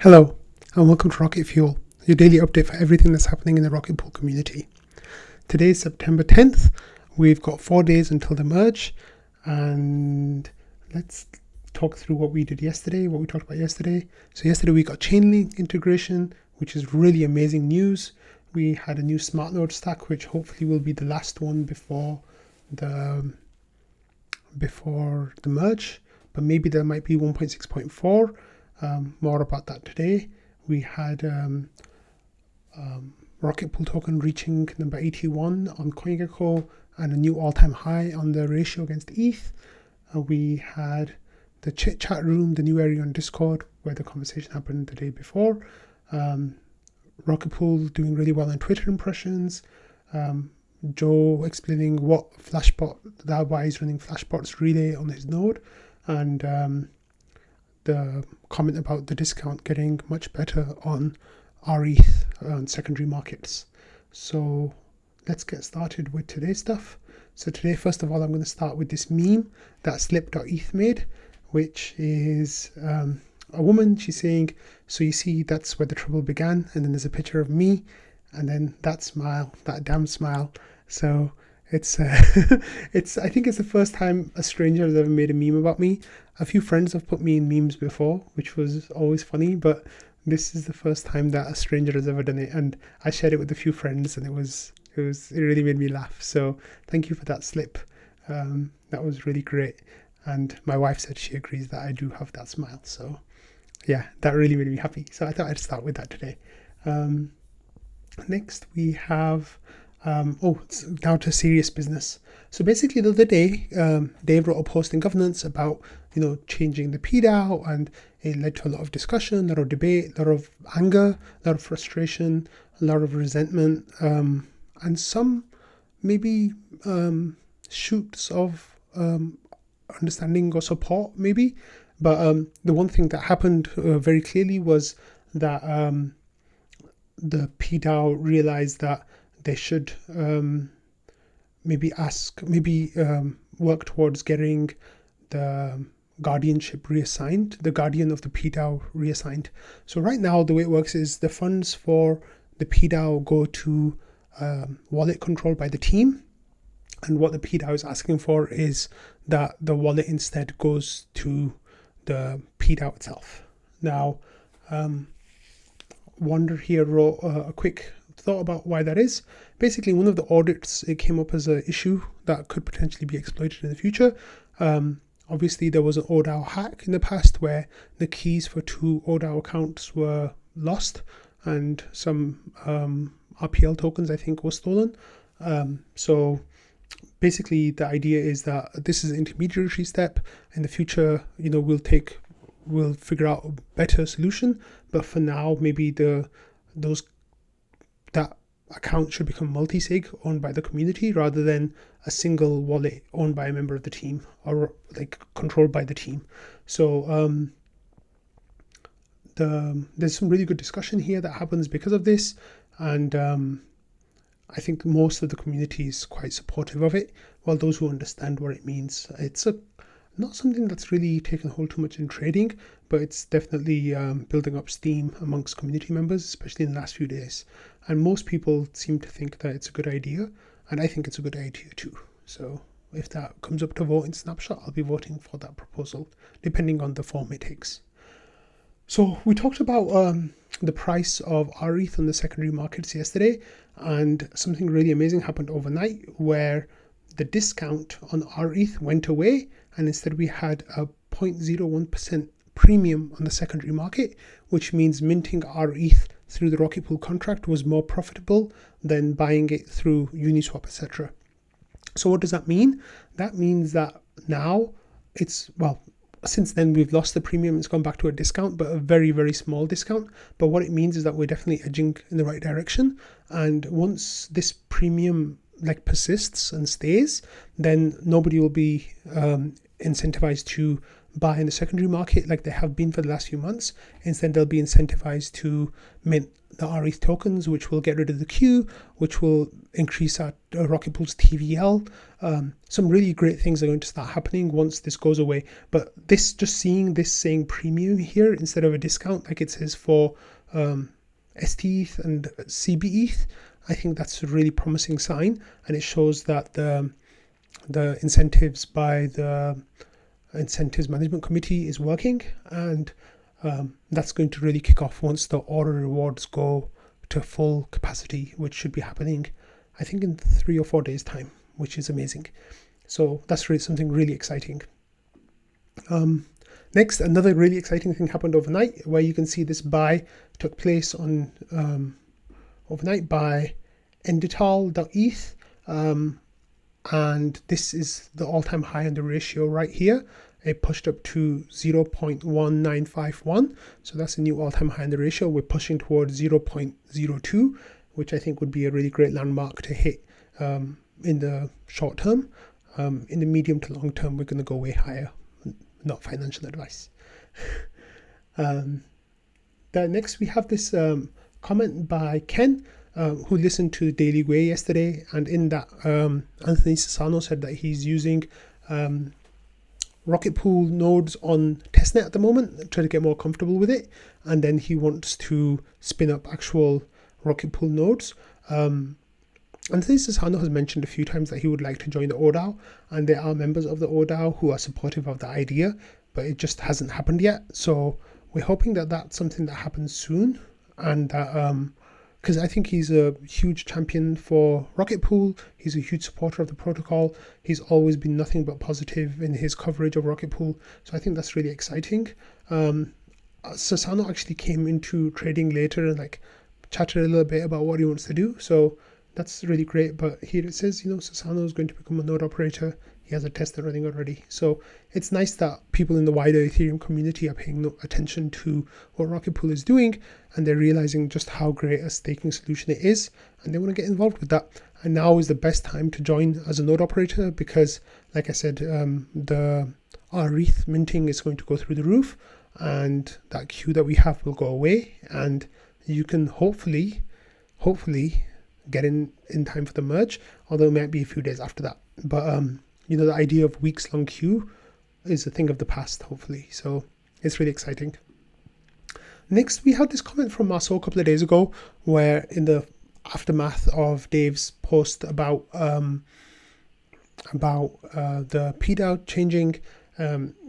Hello, and welcome to Rocket Fuel, your daily update for everything that's happening in the Rocket Pool community. Today is September 10th. We've got 4 days until the merge, and let's talk through what we did yesterday, what we talked about yesterday. So yesterday we got Chainlink integration, which is really amazing news. We had a new smart node stack, which hopefully will be the last one before the merge, but maybe there might be 1.6.4. More about that today. We had Rocket Pool token reaching number 81 on CoinGecko and a new all-time high on the ratio against ETH. We had the chat room, the new area on Discord where the conversation happened the day before. Rocket Pool doing really well in Twitter impressions. Joe explaining what why he's running Flashbot's relay on his node, and the comment about the discount getting much better on rETH on secondary markets. So let's get started with today's stuff. So today, first of all, I'm going to start with this meme that slip.eth made, which is a woman. She's saying, so you see, that's where the trouble began. And then there's a picture of me, and then that smile, that damn smile. So it's I think it's the first time a stranger has ever made a meme about me. A few friends have put me in memes before, which was always funny, but this is the first time that a stranger has ever done it, and I shared it with a few friends, and it really made me laugh. So thank you for that slip. That was really great, and my wife said she agrees that I do have that smile. So yeah, that really made me happy. So I thought I'd start with that today. Next we have it's down to serious business. So basically the other day, Dave wrote a post in governance about, changing the pDAO, and it led to a lot of discussion, a lot of debate, a lot of anger, a lot of frustration, a lot of resentment, and some maybe shoots of understanding or support maybe. But the one thing that happened very clearly was that the pDAO realized that they should work towards getting the guardianship reassigned, the guardian of the pDAO reassigned. So right now, the way it works is the funds for the pDAO go to wallet controlled by the team. And what the pDAO is asking for is that the wallet instead goes to the pDAO itself. Now, Wander here wrote a quick thought about why that is. Basically, one of the audits, it came up as an issue that could potentially be exploited in the future. Obviously, there was an ODAO hack in the past where the keys for 2 ODAO accounts were lost, and some RPL tokens, I think, were stolen. So basically, the idea is that this is an intermediary step. In the future, we'll figure out a better solution. But for now, maybe that account should become multi-sig, owned by the community, rather than a single wallet owned by a member of the team, or controlled by the team. So there's some really good discussion here that happens because of this, and I think most of the community is quite supportive of it, while those who understand what it means. It's not something that's really taken hold too much in trading, but it's definitely building up steam amongst community members, especially in the last few days. And most people seem to think that it's a good idea, and I think it's a good idea too. So if that comes up to vote in Snapshot, I'll be voting for that proposal, depending on the form it takes. So we talked about the price of rETH on the secondary markets yesterday, and something really amazing happened overnight where the discount on rETH went away, and instead we had a 0.01% premium on the secondary market, which means minting rETH through the Rocket Pool contract was more profitable than buying it through Uniswap, etc. So what does that mean? That means that now since then we've lost the premium, it's gone back to a discount, but a very, very small discount. But what it means is that we're definitely edging in the right direction. And once this premium persists and stays, then nobody will be incentivized to buy in the secondary market like they have been for the last few months. Instead, they'll be incentivized to mint the rETH tokens, which will get rid of the queue, which will increase our Rocket Pool's TVL. Some really great things are going to start happening once this goes away. But this, just seeing this saying premium here instead of a discount like it says for STETH and CBETH, I think that's a really promising sign, and it shows that the incentives by the incentives management committee is working, and that's going to really kick off once the order rewards go to full capacity, which should be happening I think in 3 or 4 days time, which is amazing. So that's really something really exciting. Next, another really exciting thing happened overnight, where you can see this buy took place on overnight by endital.eth, and this is the all-time high on the ratio right here. It pushed up to 0.1951, so that's a new all-time high in the ratio. We're pushing towards 0.02, which I think would be a really great landmark to hit in the short term. In the medium to long term, we're going to go way higher. Not financial advice. Next, we have this comment by Ken, who listened to Daily Gwei yesterday, and in that, Anthony Sassano said that he's using Rocket Pool nodes on testnet at the moment, trying to get more comfortable with it, and then he wants to spin up actual Rocket Pool nodes. Anthony Sassano has mentioned a few times that he would like to join the ODAO, and there are members of the ODAO who are supportive of the idea, but it just hasn't happened yet. So we're hoping that that's something that happens soon, and that because I think he's a huge champion for Rocket Pool. He's a huge supporter of the protocol. He's always been nothing but positive in his coverage of Rocket Pool. So I think that's really exciting. Sassano actually came into trading later and chatted a little bit about what he wants to do. So that's really great. But here it says, Sassano is going to become a node operator. He has a testnet running already. So it's nice that people in the wider Ethereum community are paying attention to what Rocket Pool is doing, and they're realizing just how great a staking solution it is, and they want to get involved with that. And now is the best time to join as a node operator because, like I said, the rETH minting is going to go through the roof, and that queue that we have will go away, and you can hopefully get in time for the merge, although it might be a few days after that. But the idea of weeks-long queue is a thing of the past, hopefully. So it's really exciting. Next, we had this comment from Marceau a couple of days ago, where in the aftermath of Dave's post about the pDAO changing,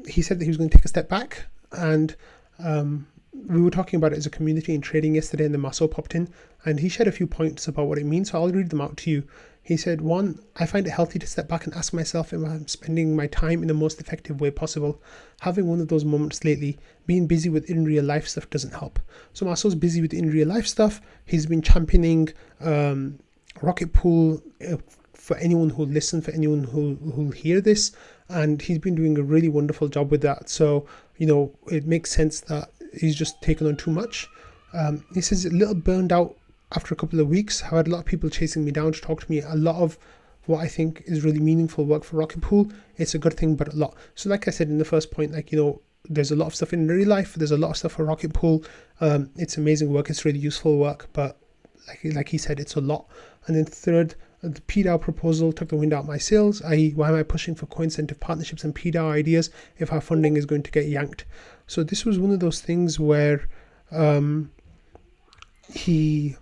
he said that he was going to take a step back, and we were talking about it as a community in trading yesterday, and then Marceau popped in, and he shared a few points about what it means, so I'll read them out to you. He said, 1, I find it healthy to step back and ask myself if I'm spending my time in the most effective way possible. Having one of those moments lately, being busy with in real life stuff doesn't help. So Marceau's busy with in real life stuff. He's been championing Rocket Pool for anyone who'll listen, for anyone who'll hear this, and he's been doing a really wonderful job with that. So, it makes sense that he's just taken on too much. He says a little burned out after a couple of weeks. I had a lot of people chasing me down to talk to me. A lot of what I think is really meaningful work for Rocket Pool. It's a good thing, but a lot. So like I said in the first point, there's a lot of stuff in real life. There's a lot of stuff for Rocket Pool. It's amazing work. It's really useful work, but like he said, it's a lot. And then third, the pDAO proposal took the wind out of my sails, i.e. why am I pushing for co-incentive partnerships and pDAO ideas if our funding is going to get yanked? So this was one of those things where he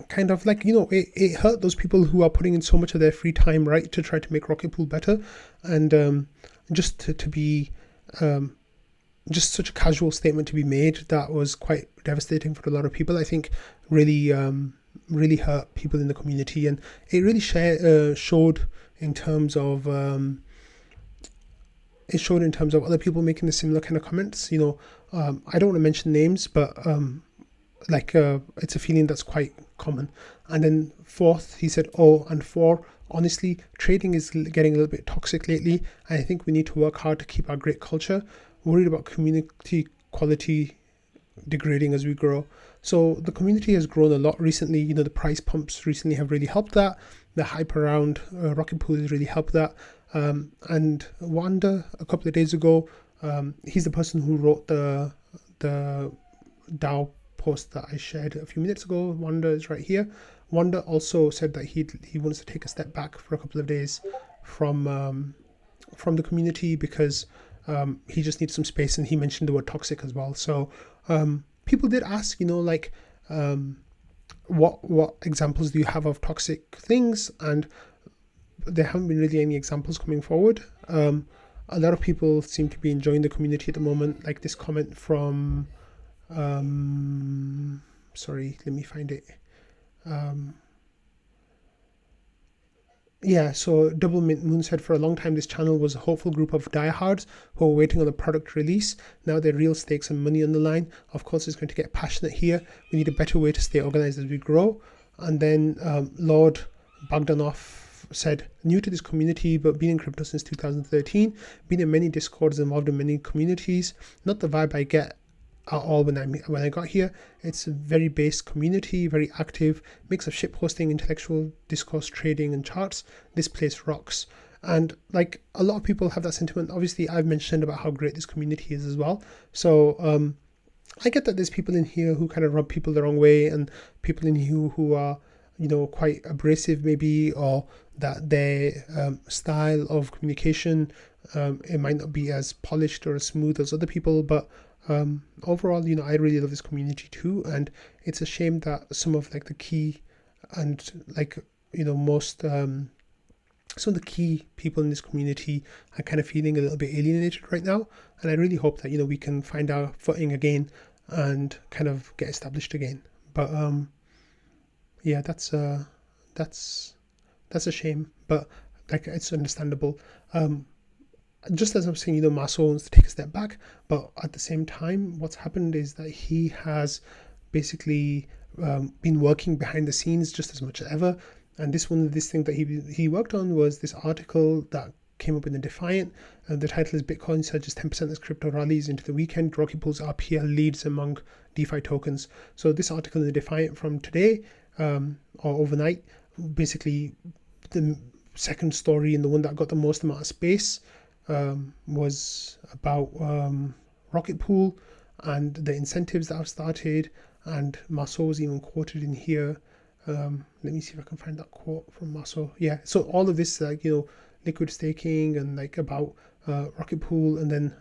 kind of it hurt those people who are putting in so much of their free time, right, to try to make Rocket Pool better, and just to be just such a casual statement to be made that was quite devastating for a lot of people. I think really hurt people in the community, and it really showed in terms of other people making the similar kind of comments. I don't want to mention names, but it's a feeling that's quite common. And then fourth, he said, honestly, trading is getting a little bit toxic lately, and I think we need to work hard to keep our great culture. Worried about community quality degrading as we grow. So the community has grown a lot recently. The price pumps recently have really helped that. The hype around Rocket Pool has really helped that. And Wanda, a couple of days ago, he's the person who wrote the DAO post that I shared a few minutes ago. Wanda is right here. Wanda also said that he wants to take a step back for a couple of days from the community because he just needs some space, and he mentioned the word toxic as well. So people did ask, like, what examples do you have of toxic things? And there haven't been really any examples coming forward. A lot of people seem to be enjoying the community at the moment, like this comment from sorry, let me find it. So Double Mint Moon said, for a long time this channel was a hopeful group of diehards who were waiting on the product release. Now there are real stakes and money on the line. Of course it's going to get passionate here. We need a better way to stay organized as we grow. And then Lord Bogdanov said, new to this community but been in crypto since 2013, been in many discords, involved in many communities. Not the vibe I get at all when I got here. It's a very based community, very active, mix of shitposting, intellectual discourse, trading and charts. This place rocks. And like a lot of people have that sentiment. Obviously I've mentioned about how great this community is as well. So I get that there's people in here who kind of rub people the wrong way, and people in here who are quite abrasive maybe, or that their style of communication it might not be as polished or as smooth as other people, but overall, I really love this community too. And it's a shame that some of like the key and most some of the key people in this community are kind of feeling a little bit alienated right now. And I really hope that we can find our footing again and kind of get established again. But that's a shame, but like it's understandable. Just as I'm saying, Marceau wants to take a step back, but at the same time, what's happened is that he has basically been working behind the scenes just as much as ever. And this thing that he worked on was this article that came up in the Defiant. The title is Bitcoin surges 10% as crypto rallies into the weekend. Rocket Pool's RPL leads among DeFi tokens. So this article in the Defiant from today or overnight, basically the second story and the one that got the most amount of space was about Rocket Pool and the incentives that have started, and Marceau was even quoted in here. Let me see if I can find that quote from Marceau. Yeah, so all of this liquid staking and about Rocket Pool, and then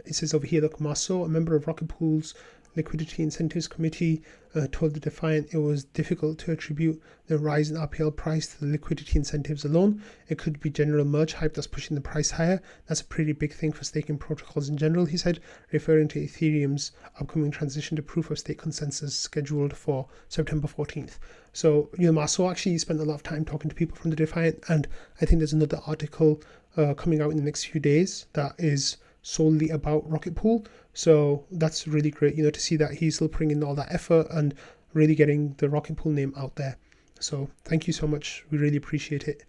it says over here, look, Marceau, a member of Rocket Pool's Liquidity Incentives Committee, told the Defiant it was difficult to attribute the rise in RPL price to the liquidity incentives alone. It could be general merge hype that's pushing the price higher. That's a pretty big thing for staking protocols in general, he said, referring to Ethereum's upcoming transition to proof of stake consensus scheduled for September 14th. So, Marceau actually spent a lot of time talking to people from the Defiant, and I think there's another article coming out in the next few days that is solely about Rocket Pool. So that's really great, to see that he's still putting in all that effort and really getting the Rocket Pool name out there. So thank you so much. We really appreciate it.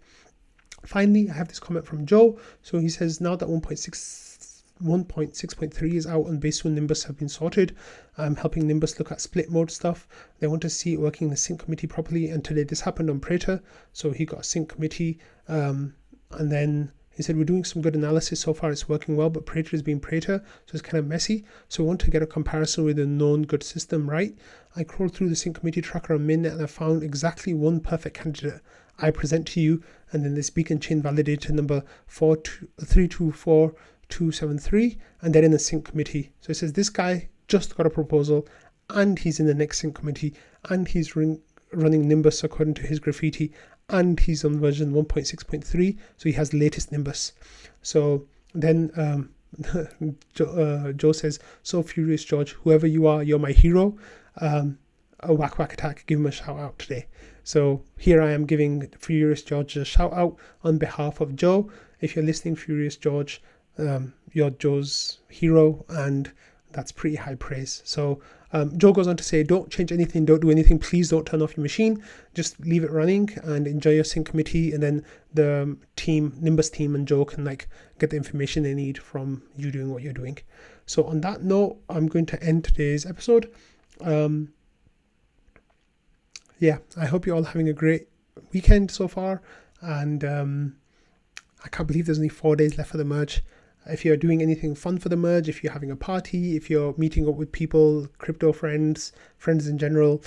Finally, I have this comment from Joe. So he says, now that 1.6.3 is out and base 1 Nimbus have been sorted, I'm helping Nimbus look at split mode stuff. They want to see it working in the sync committee properly. And today this happened on Prater. So he got a sync committee and then he said, we're doing some good analysis so far, it's working well, but Prater is being Prater, so it's kind of messy. So I want to get a comparison with a known good system, right? I crawled through the sync committee tracker on Mainnet and I found exactly one perfect candidate. I present to you, and then this beacon chain validator number 324273, and they're in the sync committee. So it says this guy just got a proposal, and he's in the next sync committee, and he's running Nimbus according to his graffiti, and he's on version 1.6.3, so he has the latest Nimbus. So then Joe says, so FuriousGeorge, whoever you are, you're my hero. A whack attack, give him a shout out today. So here I am giving FuriousGeorge a shout out on behalf of Joe. If you're listening, FuriousGeorge, you're Joe's hero, and that's pretty high praise. So Joe goes on to say, don't change anything, don't do anything, please don't turn off your machine, just leave it running and enjoy your sync committee, and then the team, Nimbus team and Joe can get the information they need from you doing what you're doing. So on that note, I'm going to end today's episode. I hope you're all having a great weekend so far, and I can't believe there's only 4 days left for the merge. If you're doing anything fun for the merge, if you're having a party, if you're meeting up with people, crypto friends in general,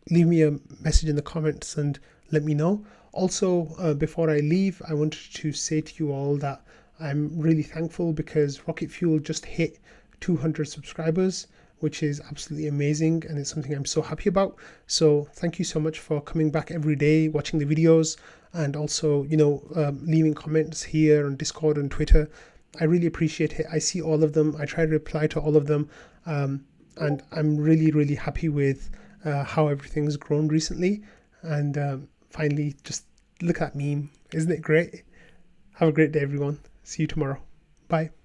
leave me a message in the comments and let me know. Also, before I leave, I wanted to say to you all that I'm really thankful because Rocket Fuel just hit 200 subscribers, which is absolutely amazing, and it's something I'm so happy about. So thank you so much for coming back every day, watching the videos, and also, leaving comments here on Discord and Twitter. I really appreciate it. I see all of them. I try to reply to all of them, and I'm really, really happy with how everything's grown recently. And finally, just look at that meme. Isn't it great? Have a great day, everyone. See you tomorrow. Bye.